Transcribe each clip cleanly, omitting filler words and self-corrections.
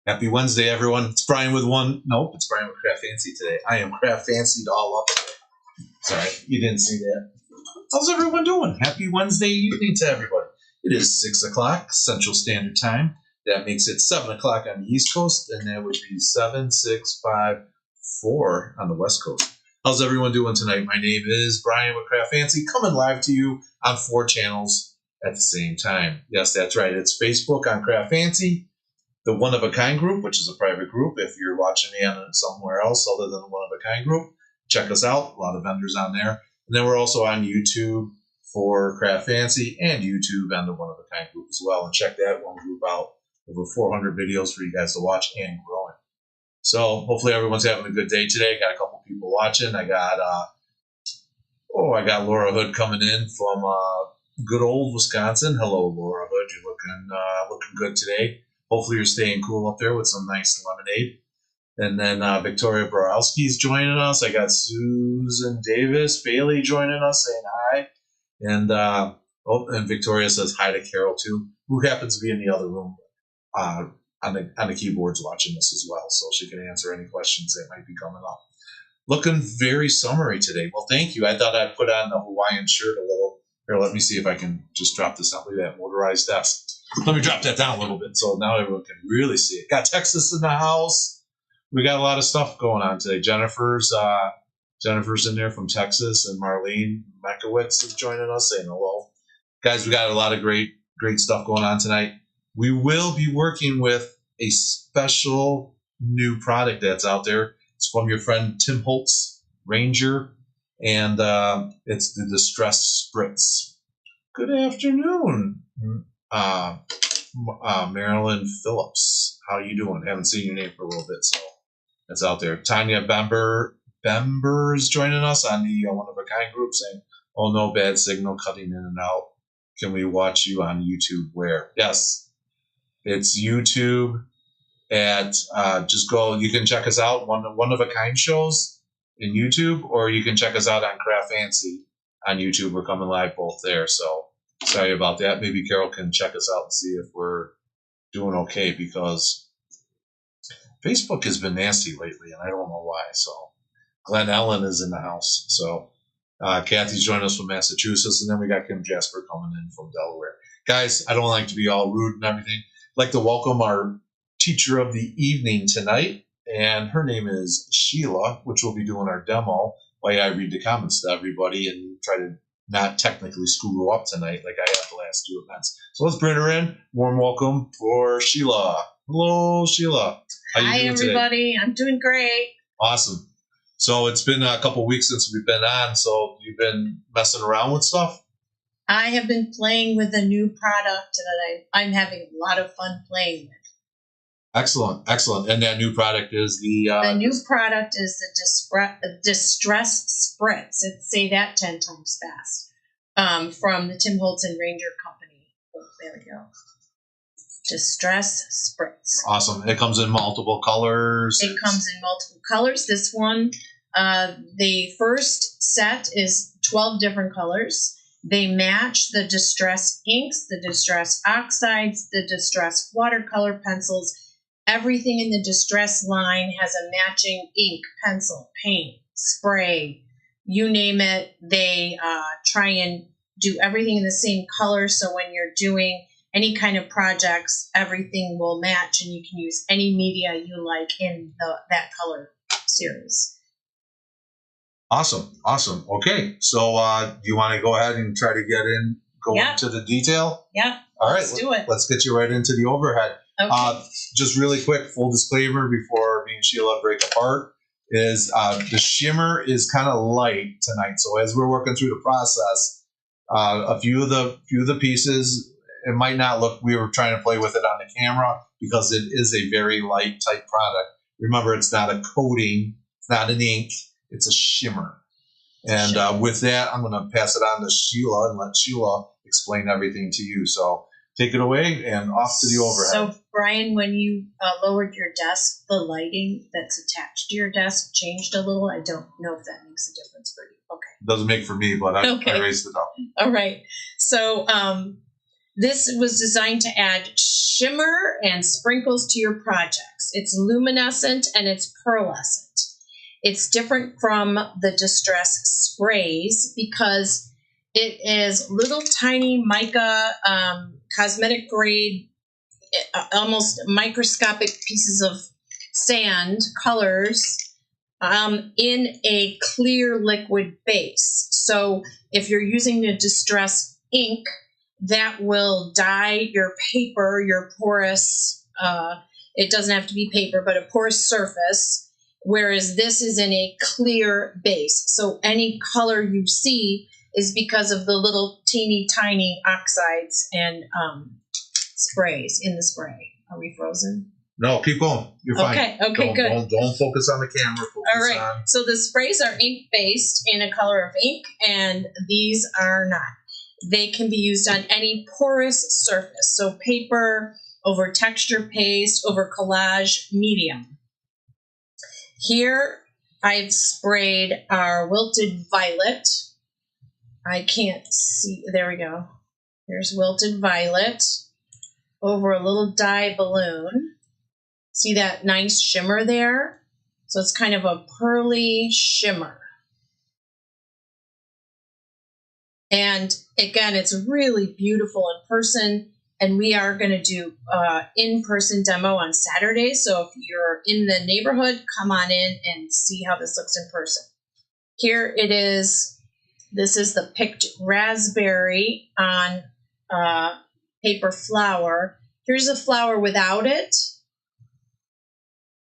Happy Wednesday, everyone. It's Brian with it's Brian with CraftFancy today. I am CraftFancy'd all up today. Sorry, you didn't see that. How's everyone doing? Happy Wednesday evening to everybody. It is 6 o'clock Central Standard Time. That makes it 7 o'clock on the East Coast, and that would be 7, 6, 5, 4 on the West Coast. How's everyone doing tonight? My name is Brian with CraftFancy, coming live to you on 4 channels at the same time. Yes, that's right. It's Facebook on CraftFancy, the One of a Kind group, which is a private group. If you're watching me on somewhere else other than the One of a Kind group, check us out. A lot of vendors on there. And then we're also on YouTube for CraftFancy and YouTube on the One of a Kind group as well. And check that one group out. Over 400 videos for you guys to watch and growing. So hopefully everyone's having a good day today. Got a couple people watching. I got Laura Hood coming in from good old Wisconsin. Hello, Laura Hood. You're looking good today. Hopefully you're staying cool up there with some nice lemonade. And then Victoria Borowski's joining us. I got Susan Davis Bailey joining us, saying hi. And and Victoria says hi to Carol too, who happens to be in the other room on the keyboards watching this as well, so she can answer any questions that might be coming up. Looking very summery today. Well, thank you. I thought I'd put on the Hawaiian shirt a little. Here, let me see if I can just drop this out. Look at that motorized desk. Let me drop that down a little bit so now everyone can really see it. Got Texas in the house. We got a lot of stuff going on today. Jennifer's in there from Texas, and Marlene Mekowitz is joining us, saying hello. Guys, we got a lot of great stuff going on tonight. We will be working with a special new product that's out there. It's from your friend Tim Holtz, Ranger, and it's the Distress Spritz. Good afternoon, Marilyn Phillips. How you doing? Haven't seen your name for a little bit, so that's out there. Tanya Bember is joining us on the One of a Kind group, saying, "Oh no, bad signal, cutting in and out. Can we watch you on YouTube?" Where? Yes. It's YouTube at just go. You can check us out one of a kind shows in YouTube, or you can check us out on CraftFancy on YouTube. We're coming live both there. So sorry about that. Maybe Carol can check us out and see if we're doing okay, because Facebook has been nasty lately, and I don't know why. So Glenn Ellen is in the house. So Kathy's joining us from Massachusetts, and then we got Kim Jasper coming in from Delaware. Guys, I don't like to be all rude and everything. I'd like to welcome our teacher of the evening tonight, and her name is Sheila, which will be doing our demo while I read the comments to everybody and try to not technically screw her up tonight like I have the last 2 events. So let's bring her in. Warm welcome for Sheila. Hello, Sheila. How you doing everybody. Today? I'm doing great. Awesome. So it's been a couple weeks since we've been on, so you've been messing around with stuff? I have been playing with a new product that I'm having a lot of fun playing with. Excellent. And that new product is the new product is the Distressed Spritz. Say that 10 times fast. From the Tim Holtz and Ranger Company. Oh, there we go. Distress Spritz. Awesome. It comes in multiple colors. This one, the first set is 12 different colors. They match the Distress inks, the Distress oxides, the Distress watercolor pencils. Everything in the Distress line has a matching ink, pencil, paint, spray, you name it. They try and do everything in the same color, so when you're doing any kind of projects, everything will match, and you can use any media you like in that color series. Awesome. Okay, so do you want to go ahead and try to go into the detail? Yeah. All right, let's do it. Let's get you right into the overhead. Okay. Just really quick, full disclaimer before me and Sheila break apart, is the shimmer is kind of light tonight. So as we're working through the process, a few of the pieces, it might not look, we were trying to play with it on the camera because it is a very light type product. Remember, it's not a coating, it's not an ink, it's a shimmer. And with that, I'm going to pass it on to Sheila and let Sheila explain everything to you. So take it away and off to the overhead. So, Brian, when you lowered your desk, the lighting that's attached to your desk changed a little. I don't know if that makes a difference for you. Okay. Doesn't make for me, but I raised it up. All right. So this was designed to add shimmer and sprinkles to your projects. It's luminescent and it's pearlescent. It's different from the Distress sprays because it is little tiny mica, cosmetic grade, almost microscopic pieces of sand colors in a clear liquid base. So if you're using the Distress ink, that will dye your paper, your porous, it doesn't have to be paper, but a porous surface, whereas this is in a clear base. So any color you see is because of the little teeny tiny oxides and sprays in the spray. Are we frozen? No, keep going. You're fine. Okay, good. Don't focus on the camera. All right. So the sprays are ink-based in a color of ink, and these are not. They can be used on any porous surface. So paper, over texture paste, over collage medium. Here I've sprayed our Wilted Violet. I can't see. There we go. Here's Wilted Violet over a little dye balloon. See that nice shimmer there? So it's kind of a pearly shimmer. And again, it's really beautiful in person. And we are going to do in-person demo on Saturday. So if you're in the neighborhood, come on in and see how this looks in person. Here it is. This is the picked raspberry on paper flower. Here's a flower without it.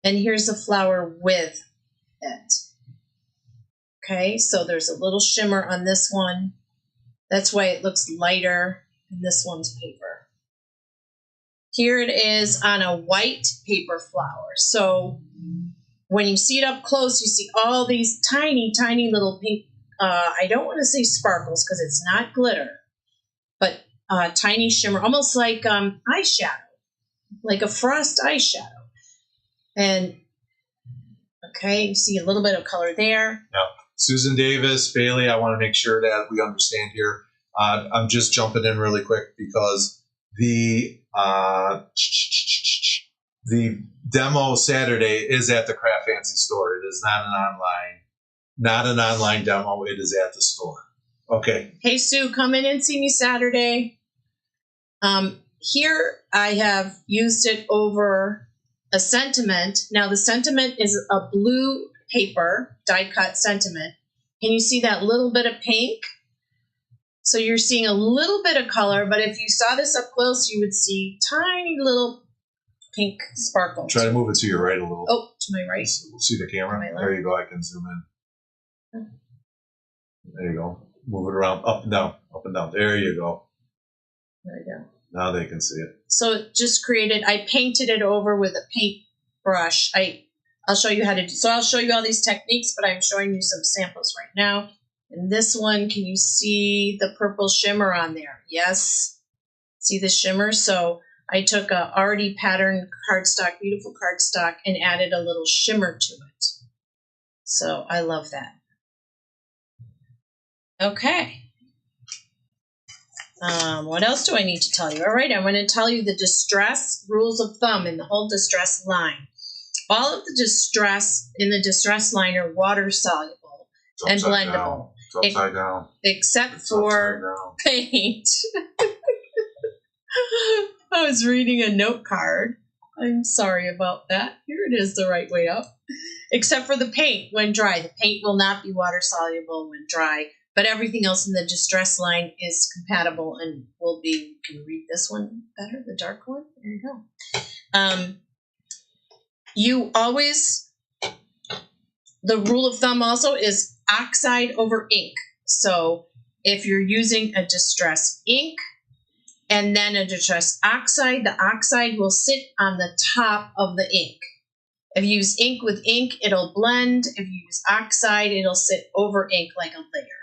And here's a flower with it. Okay, so there's a little shimmer on this one. That's why it looks lighter in this one's paper. Here it is on a white paper flower. So when you see it up close, you see all these tiny, tiny little pink, I don't want to say sparkles because it's not glitter, but tiny shimmer, almost like eyeshadow, like a frost eyeshadow. And, okay, you see a little bit of color there. Now, Susan Davis, Bailey, I want to make sure that we understand here. I'm just jumping in really quick because the demo Saturday is at the CraftFancy store. It is not an online demo. It is at the store. Okay. Hey, Sue, come in and see me Saturday. Here I have used it over a sentiment. Now the sentiment is a blue paper, die cut sentiment. Can you see that little bit of pink? So you're seeing a little bit of color, but if you saw this up close, you would see tiny little pink sparkles. Try to move it to your right a little. Oh, to my right. We'll see the camera. There you go. I can zoom in. There you go. Move it around, up and down, up and down. There you go. There we go. Now they can see it. So it just created, I painted it over with a paint brush. I'll show you how to do, so I'll show you all these techniques, but I'm showing you some samples right now. And this one, can you see the purple shimmer on there? Yes. See the shimmer? So I took a already patterned cardstock, beautiful cardstock, and added a little shimmer to it. So I love that. Okay. What else do I need to tell you? All right, I'm going to tell you the Distress rules of thumb in the whole Distress line. All of the Distress in the Distress line are water soluble and blendable. It's upside down. Except for paint. I was reading a note card. I'm sorry about that. Here it is the right way up. Except for the paint when dry. The paint will not be water soluble when dry. But everything else in the Distress line is compatible and will be, can you read this one better, the dark one? There you go. You always, the rule of thumb also is oxide over ink. So if you're using a Distress ink and then a Distress oxide, the oxide will sit on the top of the ink. If you use ink with ink, it'll blend. If you use oxide, it'll sit over ink like a layer.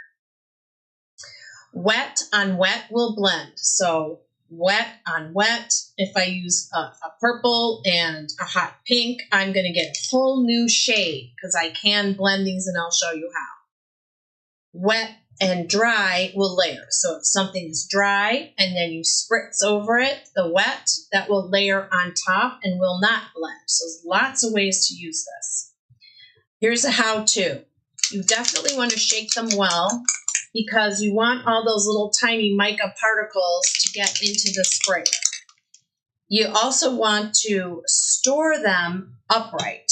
Wet on wet will blend. So wet on wet, if I use a purple and a hot pink, I'm going to get a whole new shade because I can blend these and I'll show you how. Wet and dry will layer. So if something is dry and then you spritz over it, the wet, that will layer on top and will not blend. So there's lots of ways to use this. Here's a how-to. You definitely want to shake them well because you want all those little tiny mica particles to get into the sprayer. You also want to store them upright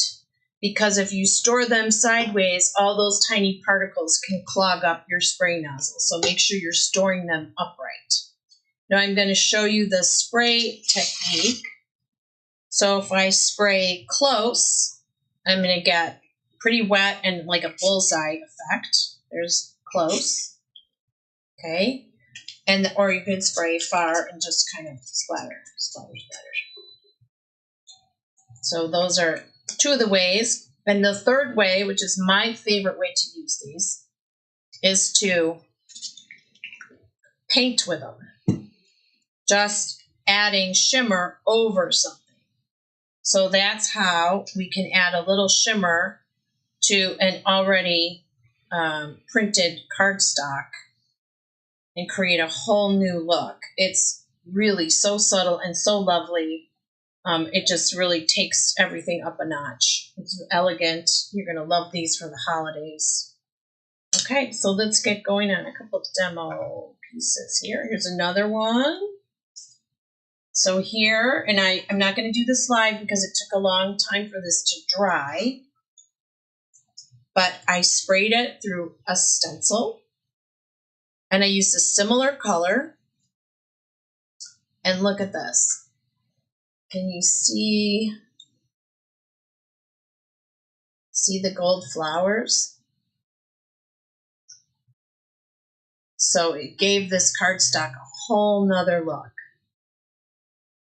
because if you store them sideways, all those tiny particles can clog up your spray nozzle. So make sure you're storing them upright. Now I'm going to show you the spray technique. So if I spray close, I'm going to get pretty wet and like a bullseye effect. There's close. Okay. And or you can spray far and just kind of splatter. So those are two of the ways. And the third way, which is my favorite way to use these, is to paint with them. Just adding shimmer over something. So that's how we can add a little shimmer to an already printed cardstock and create a whole new look. It's really so subtle and so lovely. It just really takes everything up a notch. It's elegant. You're going to love these for the holidays. Okay, so let's get going on a couple of demo pieces here. Here's another one. So here, and I'm not going to do this live because it took a long time for this to dry, but I sprayed it through a stencil, and I used a similar color, and look at this. Can you see the gold flowers? So it gave this cardstock a whole nother look.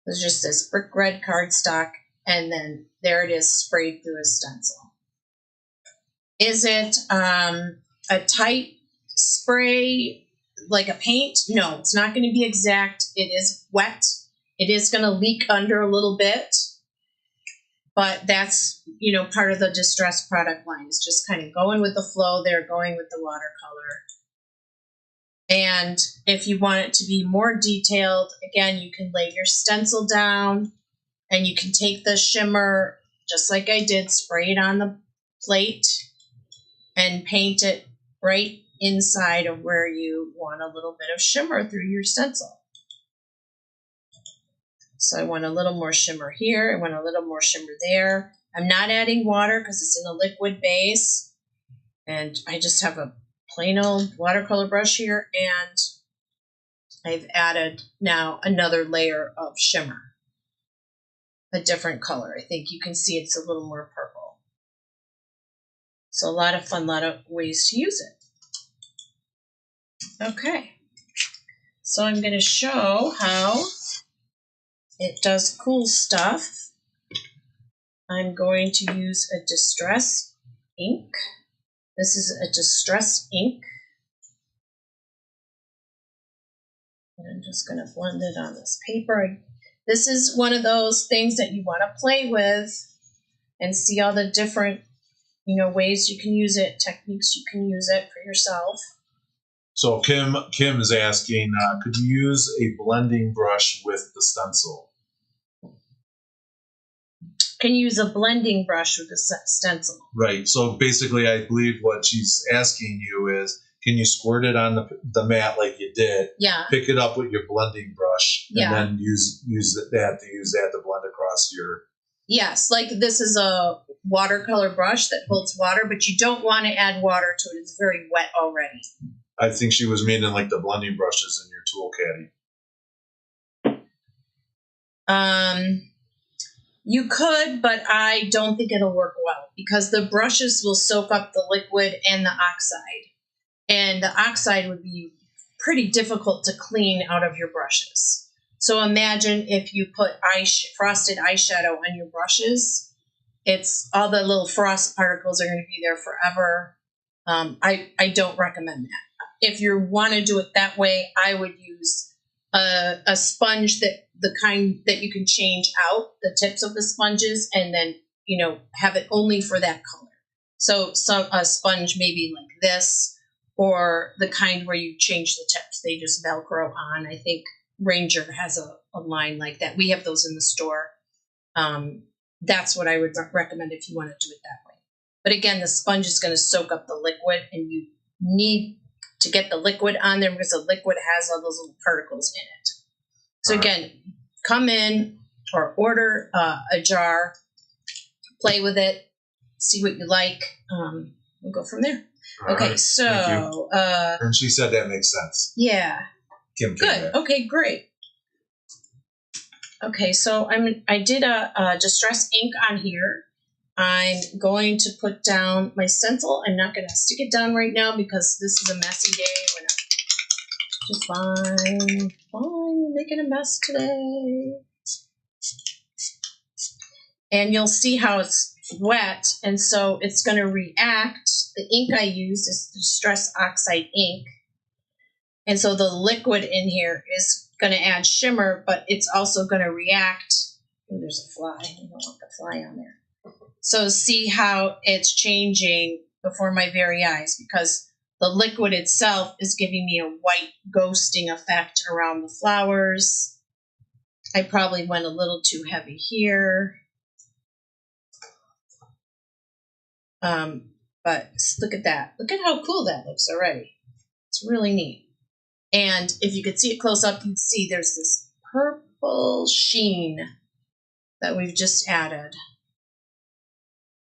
It's just this brick red cardstock, and then there it is sprayed through a stencil. Is it a tight spray like a paint? No, it's not going to be exact. It is wet. It is going to leak under a little bit, but that's, part of the distress product line. It's just kind of going with the flow there, going with the watercolor. And if you want it to be more detailed, again, you can lay your stencil down and you can take the shimmer, just like I did, spray it on the plate and paint it right inside of where you want a little bit of shimmer through your stencil. So I want a little more shimmer here. I want a little more shimmer there. I'm not adding water because it's in a liquid base. And I just have a plain old watercolor brush here. And I've added now another layer of shimmer. A different color. I think you can see it's a little more purple. So a lot of fun, a lot of ways to use it. Okay. So I'm going to show how it does cool stuff. I'm going to use a distress ink. This is a distress ink. And I'm just going to blend it on this paper. This is one of those things that you want to play with and see all the different, ways you can use it, techniques you can use it for yourself. So Kim is asking, could you use a blending brush with the stencil? Can you use a blending brush with a stencil? Right. So basically, I believe what she's asking you is, can you squirt it on the mat like you did? Yeah. Pick it up with your blending brush, and yeah. then use that to blend across your. Yes, like this is a watercolor brush that holds water, but you don't want to add water to it. It's very wet already. I think she was meaning like the blending brushes in your tool caddy. You could, but I don't think it'll work well because the brushes will soak up the liquid and the oxide. And the oxide would be pretty difficult to clean out of your brushes. So imagine if you put frosted eyeshadow on your brushes, it's all the little frost particles are going to be there forever. I don't recommend that. If you want to do it that way, I would use a sponge the kind that you can change out the tips of the sponges and then, have it only for that color. So a sponge maybe like this, or the kind where you change the tips. They just Velcro on. I think Ranger has a line like that. We have those in the store. That's what I would recommend if you want to do it that way. But again, the sponge is going to soak up the liquid, and you need to get the liquid on there because the liquid has all those little particles in it. So again, come in or order a jar, play with it, see what you like. We'll go from there. Okay, right. so and she said that makes sense. Yeah. Kim Good. Okay, great. Okay, so I did a distress ink on here. I'm going to put down my stencil. I'm not going to stick it down right now because this is a messy day. Just fine. We're making a mess today. And you'll see how it's wet, and so it's going to react. The ink I used is Distress Oxide ink. And so the liquid in here is going to add shimmer, but it's also going to react. Oh, there's a fly. I don't want the fly on there. So see how it's changing before my very eyes, because the liquid itself is giving me a white ghosting effect around the flowers. I probably went a little too heavy here. But look at that. Look at how cool that looks already. It's really neat. And if you could see it close up, you'd see there's this purple sheen that we've just added.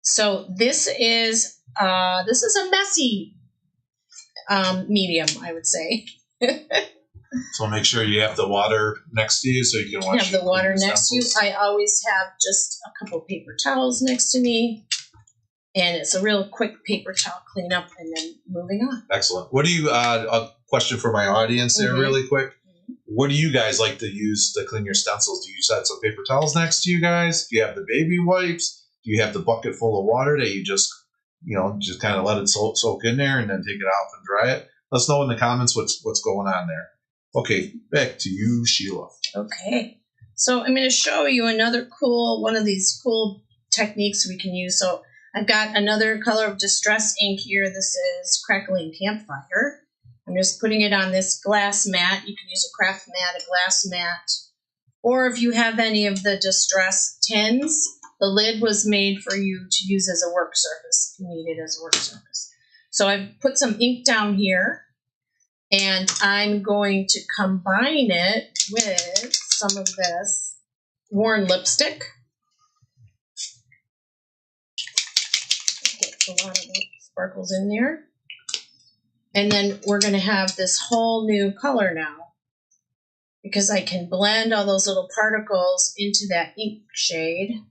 So this is a messy medium, I would say. So make sure you have the water next to you so you can wash. Have the water next to you. I always have just a couple paper towels next to me. And it's a real quick paper towel cleanup and then moving on. Excellent. What do you, a question for my audience there really quick. What do you guys like to use to clean your stencils? Do you set some paper towels next to you guys? Do you have the baby wipes? Do you have the bucket full of water that you just kind of let it soak in there and then take it off and dry it? Let us know in the comments what's going on there. Okay, back to you, Sheila. Okay. So I'm going to show you another one of these cool techniques we can use. So I've got another color of distress ink here. This is Crackling Campfire. I'm just putting it on this glass mat. You can use a craft mat, a glass mat, or if you have any of the distress tins, the lid was made for you to use as a work surface if you need it as a work surface. So I've put some ink down here, and I'm going to combine it with some of this worn lipstick. A lot of sparkles in there. And then we're going to have this whole new color now, because I can blend all those little particles into that ink shade.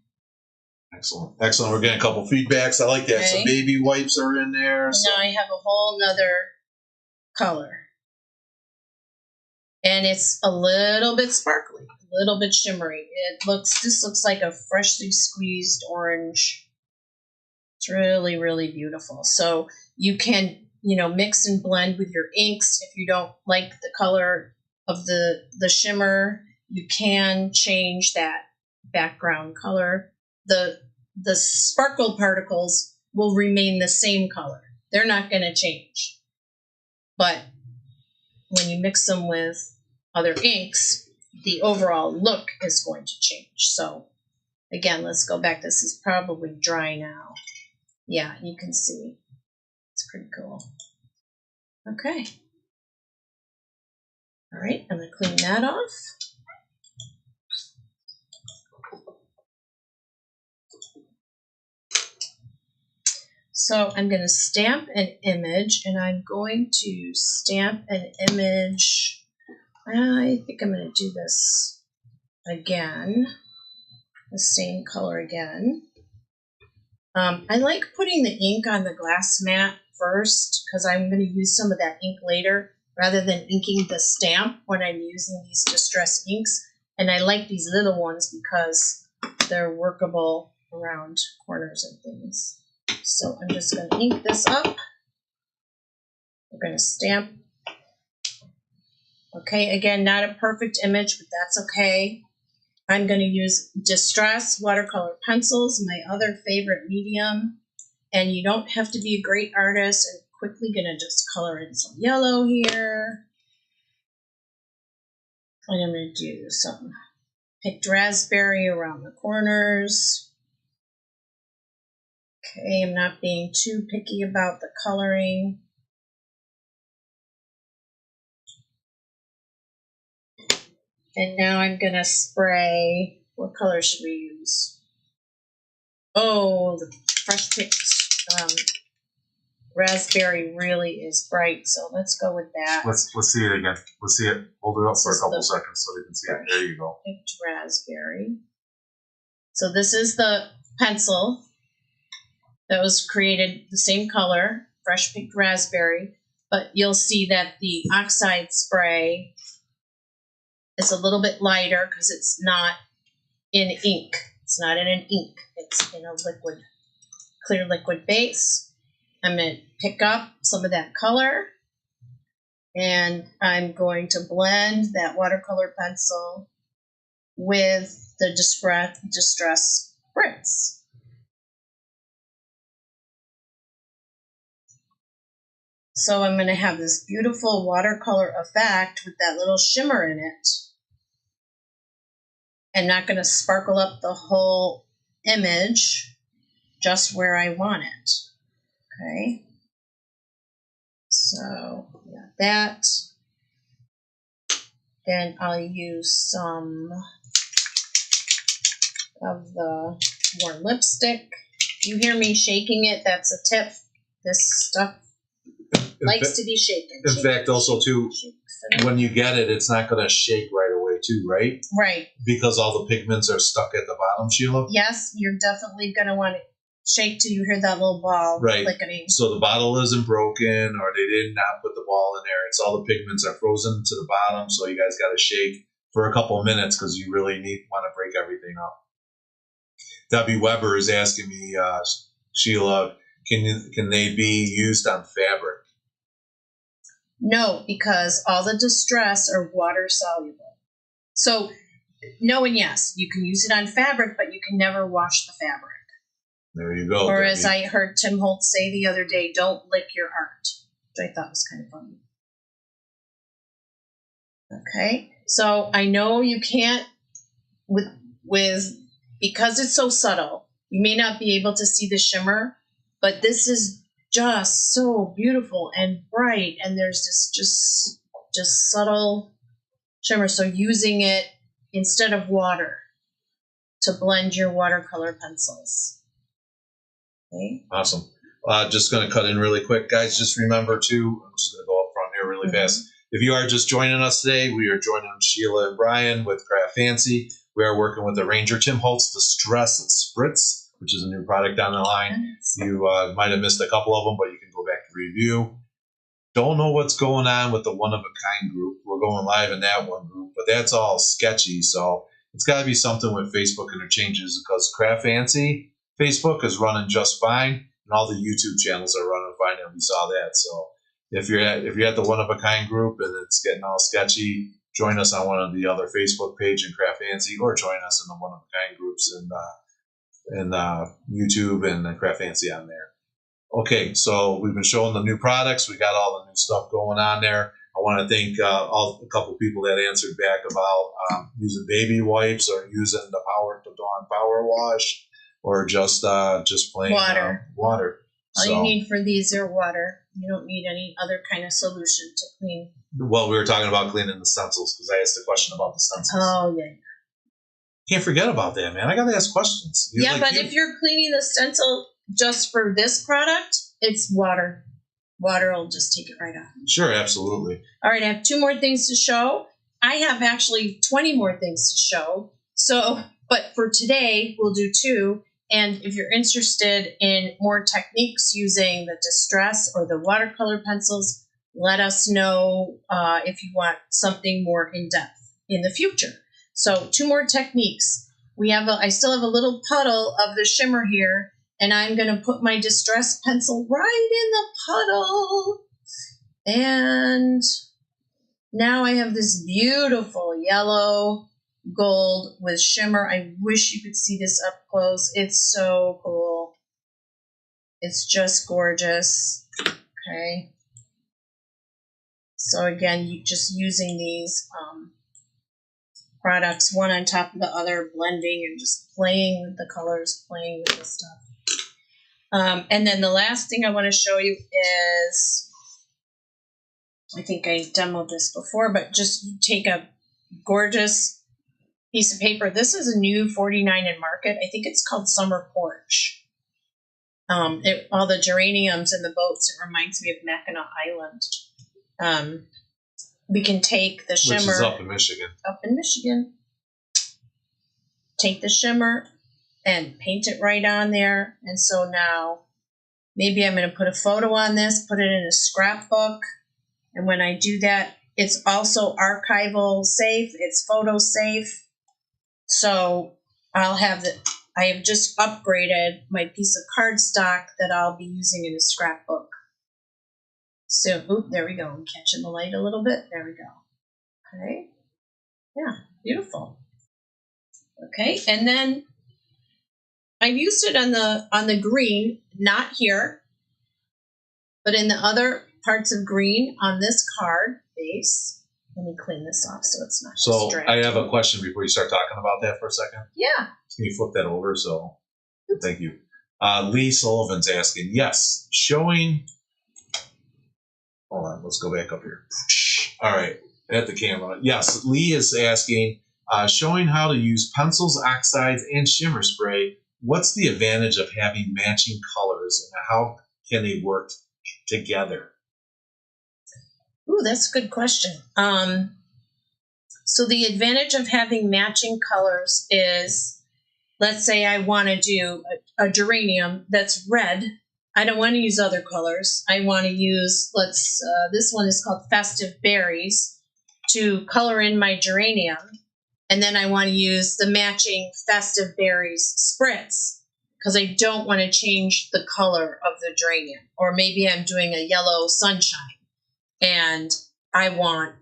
Excellent. Excellent. We're getting a couple feedbacks. I like that. Okay. Some baby wipes are in there. And now I have a whole nother color. And it's a little bit sparkly, a little bit shimmery. This looks like a freshly squeezed orange. It's really, really beautiful. So you can, mix and blend with your inks. If you don't like the color of the shimmer, you can change that background color. The sparkle particles will remain the same color. They're not going to change. But when you mix them with other inks, the overall look is going to change. So again, let's go back. This is probably dry now. Yeah, you can see. It's pretty cool. Okay. All right, I'm going to clean that off. So I'm going to stamp an image, and I'm going to stamp an image. I think I'm going to do this again, the same color again. I like putting the ink on the glass mat first because I'm going to use some of that ink later rather than inking the stamp when I'm using these distress inks. And I like these little ones because they're workable around corners and things. So I'm just going to ink this up. We're going to stamp. Okay, again, not a perfect image, but that's okay. I'm going to use Distress watercolor pencils, my other favorite medium. And you don't have to be a great artist. And quickly going to just color in some yellow here. And I'm going to do some picked raspberry around the corners. Okay, I'm not being too picky about the coloring. And now I'm going to spray. What color should we use? Oh, the fresh picked raspberry really is bright, so let's go with that. Let's see it again. Let's see it. Hold it up for a couple seconds so they can see it. There you go. Picked raspberry. So this is the pencil that was created the same color, fresh picked raspberry, but you'll see that the oxide spray is a little bit lighter because it's not in ink. It's not in an ink. It's in a liquid, clear liquid base. I'm going to pick up some of that color, and I'm going to blend that watercolor pencil with the Distress Spritz. So I'm going to have this beautiful watercolor effect with that little shimmer in it. I'm not going to sparkle up the whole image, just where I want it. Okay, so yeah, that. Then I'll use some of the more lipstick. You hear me shaking it, that's a tip. This stuff likes to be shaken. In fact, also too, when you get it, it's not going to shake right away too, right? Right. Because all the pigments are stuck at the bottom, Sheila? Yes, you're definitely going to want to shake till you hear that little ball clicking. So the bottle isn't broken, or they did not put the ball in there. It's all the pigments are frozen to the bottom, so you guys got to shake for a couple of minutes because you really want to break everything up. W. Weber is asking me, Sheila, can they be used on fabric? No, because all the Distress are water soluble. So no and yes, you can use it on fabric, but you can never wash the fabric. There you go. Or as I heard Tim Holtz say the other day, don't lick your art, which I thought was kind of funny. Okay, so I know you can't, because it's so subtle, you may not be able to see the shimmer, but this is just so beautiful and bright, and there's this just subtle shimmer. So using it instead of water to blend your watercolor pencils. Okay. Awesome. Just going to cut in really quick, guys. Just remember to, I'm just going to go up front here really fast. If you are just joining us today, we are joining Sheila and Brian with CraftFancy. We are working with the Ranger Tim Holtz Distress Spritz, which is a new product down the line. You might have missed a couple of them, but you can go back to review. Don't know what's going on with the One of a Kind group. We're going live in that one group, but that's all sketchy. So it's got to be something with Facebook interchanges, because CraftFancy Facebook is running just fine, and all the YouTube channels are running fine, and we saw that. So if you're at the One of a Kind group and it's getting all sketchy, join us on one of the other Facebook page in CraftFancy, or join us in the One of a Kind groups in YouTube and CraftFancy on there. Okay, so we've been showing the new products. We got all the new stuff going on there. I want to thank a couple people that answered back about using baby wipes, or using the Dawn Power Wash, or just plain water. All you need for these are water. You don't need any other kind of solution to clean. Well, we were talking about cleaning the stencils, because I asked a question about the stencils. Oh, yeah. Can't forget about that, man. I got to ask questions. If you're cleaning the stencil just for this product, it's water. Water will just take it right off. Sure, absolutely. All right, I have 2 more things to show. I have actually 20 more things to show. So, but for today, we'll do 2. And if you're interested in more techniques using the Distress or the watercolor pencils, let us know if you want something more in-depth in the future. So 2 more techniques. I still have a little puddle of the shimmer here, and I'm going to put my Distress pencil right in the puddle. And now I have this beautiful yellow gold with shimmer. I wish you could see this up close. It's so cool. It's just gorgeous. Okay. So again, you just using these products one on top of the other, blending and just playing with the colors, playing with the stuff. And then the last thing I want to show you is, I think I demoed this before, but just take a gorgeous piece of paper. This is a new 49 in market. I think it's called Summer Porch. All the geraniums and the boats, it reminds me of Mackinac Island. We can take the shimmer. Which is up in Michigan. Up in Michigan. Take the shimmer and paint it right on there. And so now maybe I'm going to put a photo on this, put it in a scrapbook. And when I do that, it's also archival safe. It's photo safe. So I have just upgraded my piece of cardstock that I'll be using in a scrapbook. So, there we go. I'm catching the light a little bit. There we go. Okay. Yeah, beautiful. Okay, and then I've used it on the green, not here, but in the other parts of green on this card base. Let me clean this off so it's not So I have a question before you start talking about that for a second. Yeah. Can you flip that over? So thank you. Lee Sullivan's asking, yes, showing. Hold on, let's go back up here. All right, at the camera. Yes, Lee is asking, showing how to use pencils, oxides, and shimmer spray. What's the advantage of having matching colors, and how can they work together? Ooh, that's a good question. So the advantage of having matching colors is, let's say I want to do a geranium that's red. I don't want to use other colors. I want to use, this one is called Festive Berries, to color in my geranium. And then I want to use the matching Festive Berries Spritz, because I don't want to change the color of the geranium. Or maybe I'm doing a yellow sunshine, and I want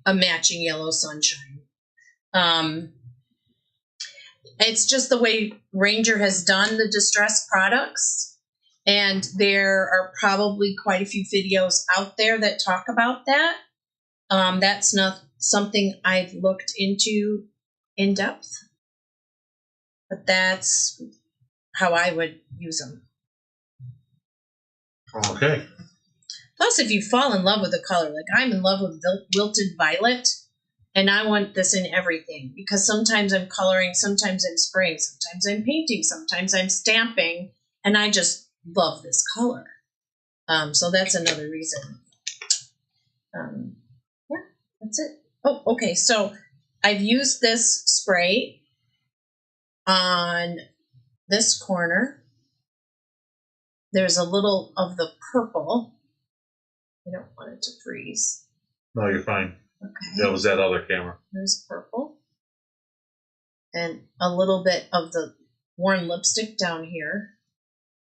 a matching yellow sunshine. It's just the way Ranger has done the distressed products. And there are probably quite a few videos out there that talk about that. That's not something I've looked into in depth, but that's how I would use them. Okay. Plus, if you fall in love with a color, like I'm in love with Wilted Violet, and I want this in everything, because sometimes I'm coloring, sometimes I'm spraying, sometimes I'm painting, sometimes I'm stamping, and I just love this color. So that's another reason. Yeah, that's it. Oh, okay. So I've used this spray on this corner. There's a little of the purple. I don't want it to freeze. No, you're fine. Okay. That was that other camera. There's purple. And a little bit of the worn lipstick down here.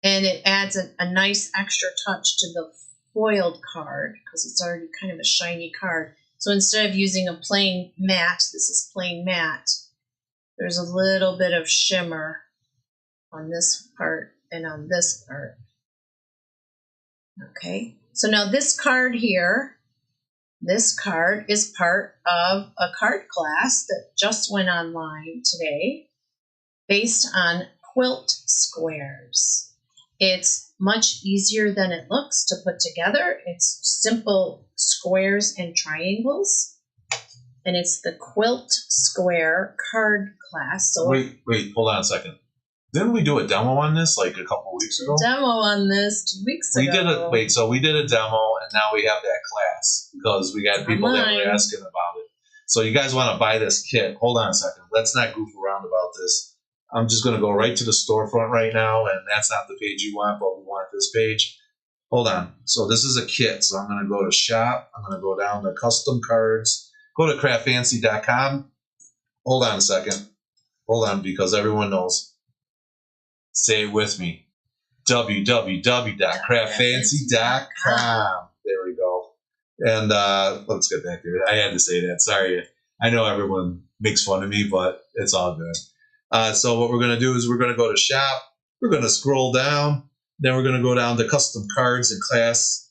And it adds a nice extra touch to the foiled card, because it's already kind of a shiny card. So instead of using a plain matte, this is plain matte, there's a little bit of shimmer on this part and on this part. Okay, so now this card here, this card is part of a card class that just went online today based on quilt squares. It's much easier than it looks to put together. It's simple squares and triangles. And it's the quilt square card class. So wait, hold on a second. Didn't we do a demo on this like a couple of weeks ago? Demo on this 2 weeks ago. We did a demo, and now we have that class because we got people that were asking about it. So you guys want to buy this kit? Hold on a second. Let's not goof around about this. I'm just going to go right to the storefront right now, and that's not the page you want, but we want this page. Hold on. So this is a kit. So I'm going to go to shop. I'm going to go down to custom cards. Go to craftfancy.com. Hold on a second. Hold on, because everyone knows. Say it with me. www.craftfancy.com. There we go. And let's get back there. I had to say that. Sorry. I know everyone makes fun of me, but it's all good. So what we're going to do is we're going to go to shop. We're going to scroll down. Then we're going to go down to custom cards and class.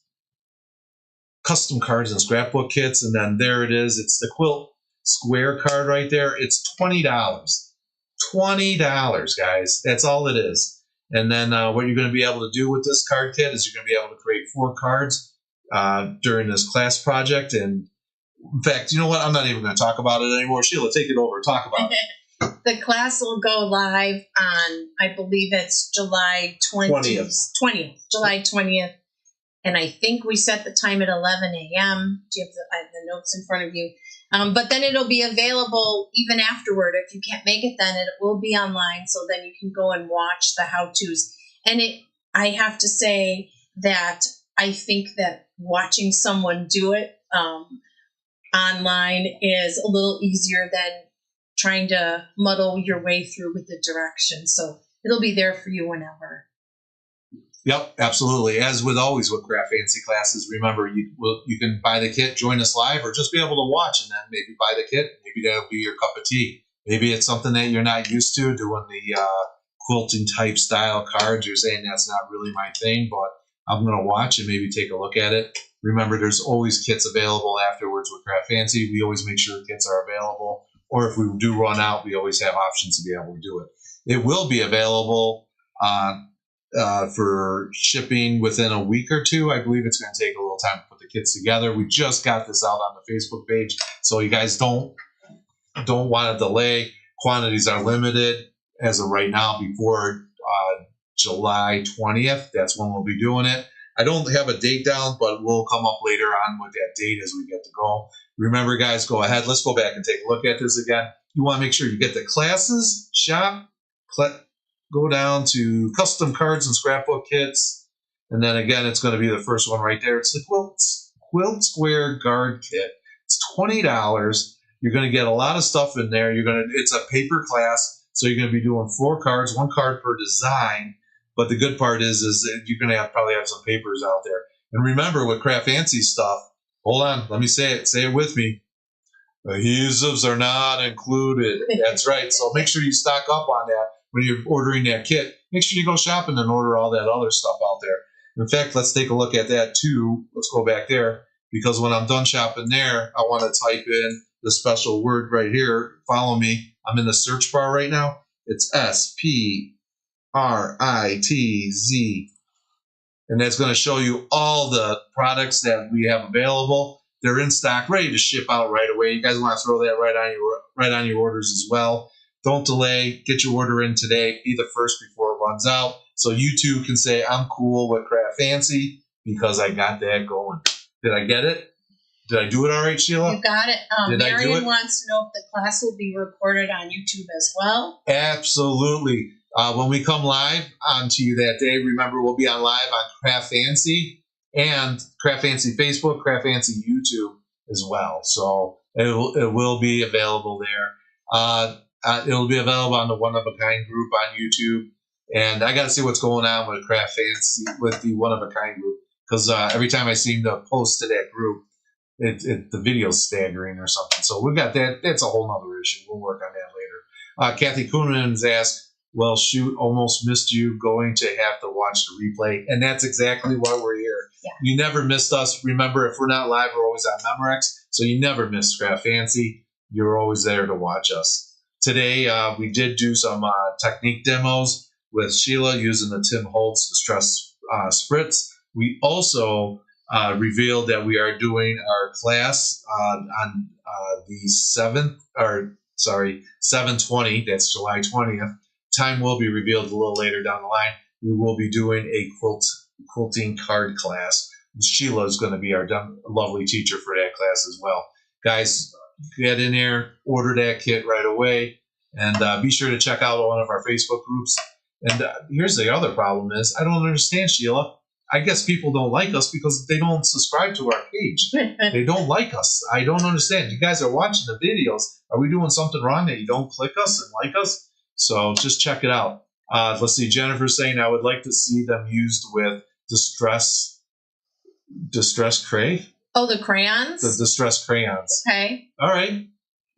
custom cards and scrapbook kits, and then there it is. It's the quilt square card right there. It's $20. $20, guys. That's all it is. And then what you're going to be able to do with this card kit is you're going to be able to create 4 cards during this class project. And in fact, you know what? I'm not even going to talk about it anymore. Sheila, take it over. Talk about it. The class will go live on, I believe it's July 20th. July 20th. And I think we set the time at 11 a.m. Do you have I have the notes in front of you? But then it'll be available even afterward. If you can't make it then, it will be online. So then you can go and watch the how-tos. And I have to say that I think that watching someone do it online is a little easier than trying to muddle your way through with the directions. So it'll be there for you whenever. Yep, absolutely. As with always with CraftFancy classes, remember you can buy the kit, join us live, or just be able to watch and then maybe buy the kit. Maybe that'll be your cup of tea. Maybe it's something that you're not used to, doing the quilting type style cards. You're saying that's not really my thing, but I'm going to watch and maybe take a look at it. Remember, there's always kits available afterwards with CraftFancy. We always make sure kits are available, or if we do run out, we always have options to be able to do it. It will be available for shipping within a week or two. I believe it's going to take a little time to put the kits together. We just got this out on the Facebook page, so you guys don't want to delay. Quantities are limited as of right now before July 20th. That's when we'll be doing it. I don't have a date down, but we'll come up later on with that date as we get to go. Remember, guys, go ahead. Let's go back and take a look at this again. You want to make sure you get the classes, shop, go down to custom cards and scrapbook kits. And then again, it's going to be the first one right there. It's the Quilt Square Guard Kit. It's $20. You're going to get a lot of stuff in there. It's a paper class, so you're going to be doing 4 cards, 1 card per design. But the good part is that you're going to probably have some papers out there. And remember, with CraftFancy stuff, hold on, let me say it. Say it with me. Adhesives are not included. That's right. So make sure you stock up on that when you're ordering that kit. Make sure you go shopping and order all that other stuff out there. In fact, let's take a look at that too. Let's go back there, because when I'm done shopping there, I want to type in the special word right here. Follow me. I'm in the search bar right now. It's SPRITZ. And that's going to show you all the products that we have available. They're in stock, ready to ship out right away. You guys want to throw that right on your orders as well. Don't delay. Get your order in today. Be the first before it runs out. So you too can say, I'm cool with CraftFancy because I got that going. Did I get it? Did I do it all right, Sheila? You got it. Did I do it? Wants to know if the class will be recorded on YouTube as well. Absolutely. When we come live onto you that day, remember we'll be on live on CraftFancy and CraftFancy Facebook, CraftFancy YouTube as well. So it will be available there. It'll be available on the One of a Kind group on YouTube. And I got to see what's going on with CraftFancy, with the One of a Kind group, because every time I seem to post to that group, the video's staggering or something. So we've got that. That's a whole nother issue. We'll work on that later. Kathy Coonan's asked, well, shoot, almost missed you, going to have to watch the replay. And that's exactly why we're here. Yeah. You never missed us. Remember, if we're not live, we're always on Memorex. So you never missed CraftFancy. You're always there to watch us. Today, we did do some technique demos with Sheila using the Tim Holtz Distress Spritz. We also revealed that we are doing our class on the 7/20. That's July 20th. Time will be revealed a little later down the line. We will be doing a quilting card class. Sheila is going to be our lovely teacher for that class as well. Guys, get in there, order that kit right away, and be sure to check out one of our Facebook groups. And here's the other problem is, I don't understand, Sheila. I guess people don't like us because they don't subscribe to our page. They don't like us. I don't understand. You guys are watching the videos. Are we doing something wrong that you don't click us and like us? So just check it out. Let's see. Jennifer's saying, I would like to see them used with distress cray. Oh, the crayons? The distress crayons. Okay. All right.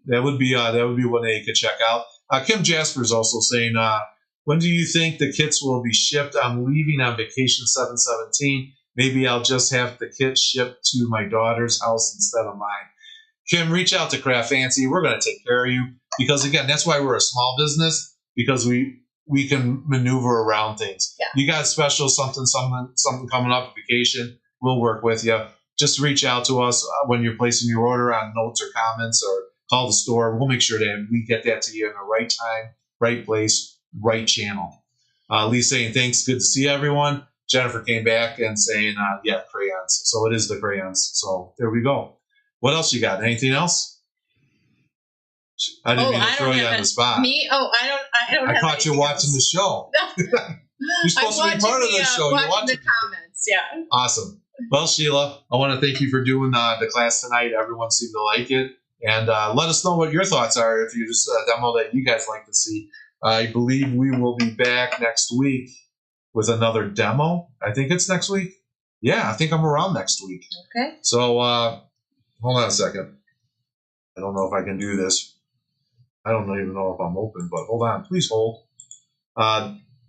That would be one that you could check out. Kim Jasper's also saying, when do you think the kits will be shipped? I'm leaving on vacation 7/17 maybe I'll just have the kit shipped to my daughter's house instead of mine. Kim, reach out to CraftFancy. We're going to take care of you because, again, that's why we're a small business, because we can maneuver around things. Yeah. You got special something coming up, vacation, we'll work with you. Just reach out to us when you're placing your order on notes or comments, or call the store. We'll make sure that we get that to you in the right time, right place, right channel. Lee's saying thanks. Good to see everyone. Jennifer came back and saying, yeah, crayons. So it is the crayons. So there we go. What else you got? Anything else? I didn't mean to throw you on the spot. Me? Oh, I don't. I caught you watching the show. You're supposed to be part of the show. You're watching the comments. Yeah. Awesome. Well, Sheila, I want to thank you for doing the class tonight. Everyone seemed to like it. And let us know what your thoughts are if you just demo that you guys like to see. I believe we will be back next week with another demo. I think it's next week. Yeah, I think I'm around next week. Okay. So hold on a second. I don't know if I can do this. I don't even know if I'm open, but hold on. Please hold.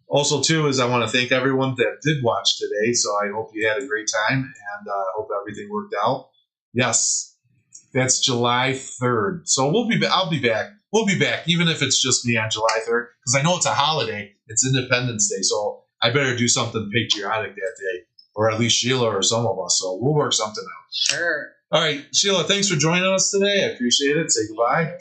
Also, too, is I want to thank everyone that did watch today. So I hope you had a great time, and I hope everything worked out. Yes, that's July 3rd. So I'll be back. We'll be back, even if it's just me on July 3rd, because I know it's a holiday. It's Independence Day, so I better do something patriotic that day, or at least Sheila or some of us. So we'll work something out. Sure. All right, Sheila, thanks for joining us today. I appreciate it. Say goodbye.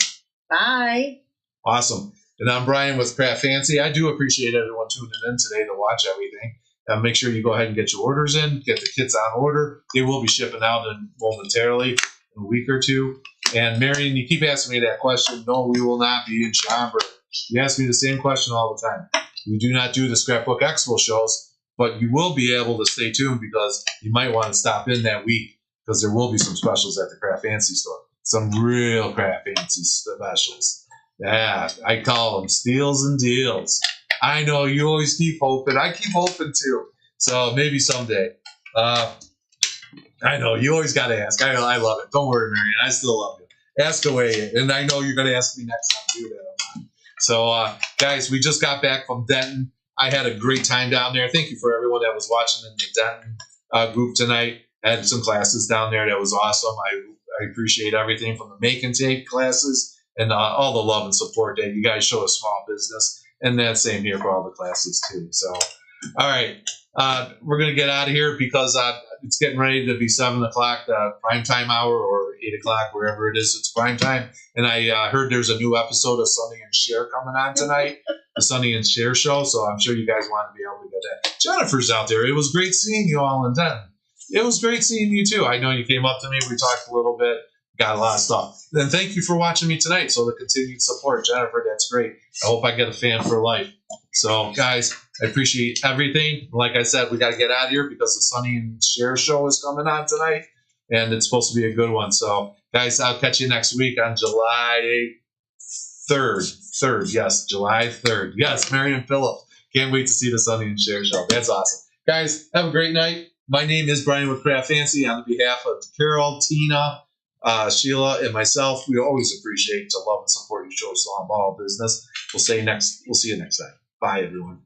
Bye. Awesome. And I'm Brian with CraftFancy. I do appreciate everyone tuning in today to watch everything. Make sure you go ahead and get your orders in, get the kits on order. They will be shipping out momentarily in a week or two. And Marion, you keep asking me that question. No, we will not be in Schaumburg. You ask me the same question all the time. We do not do the Scrapbook Expo shows, but you will be able to stay tuned because you might want to stop in that week because there will be some specials at the CraftFancy store. Some real CraftFancy specials. Yeah, I call them steals and deals. I know you always keep hoping. I keep hoping too. So maybe someday. I know you always got to ask. I love it. Don't worry, Marion. I still love you. Ask away, and I know you're going to ask me next time to do that. So, guys, we just got back from Denton. I had a great time down there. Thank you for everyone that was watching in the Denton group tonight. I had some classes down there that was awesome. I appreciate everything from the make and take classes and all the love and support that you guys show a small business. And that's same here for all the classes too. So, all right, we're going to get out of here because it's getting ready to be 7 o'clock, prime time hour, or 8 o'clock, wherever it is. It's prime time. And I heard there's a new episode of Sonny and Cher coming on tonight, the Sonny and Cher show. So I'm sure you guys want to be able to get that. Jennifer's out there. It was great seeing you all in Denton. It was great seeing you too. I know you came up to me. We talked a little bit. Got a lot of stuff. Then thank you for watching me tonight. So the continued support, Jennifer, that's great. I hope I get a fan for life. So guys, I appreciate everything. Like I said, we got to get out of here because the Sonny and Cher show is coming on tonight, and it's supposed to be a good one. So guys, I'll catch you next week on July 3rd. Yes, July 3rd. Yes, Marion Phillips. Can't wait to see the Sonny and Cher show. That's awesome. Guys, have a great night. My name is Brian with CraftFancy. On behalf of Carol, Tina, Sheila, and myself, we always appreciate to love and support your show, small business. We'll see you next time. Bye, everyone.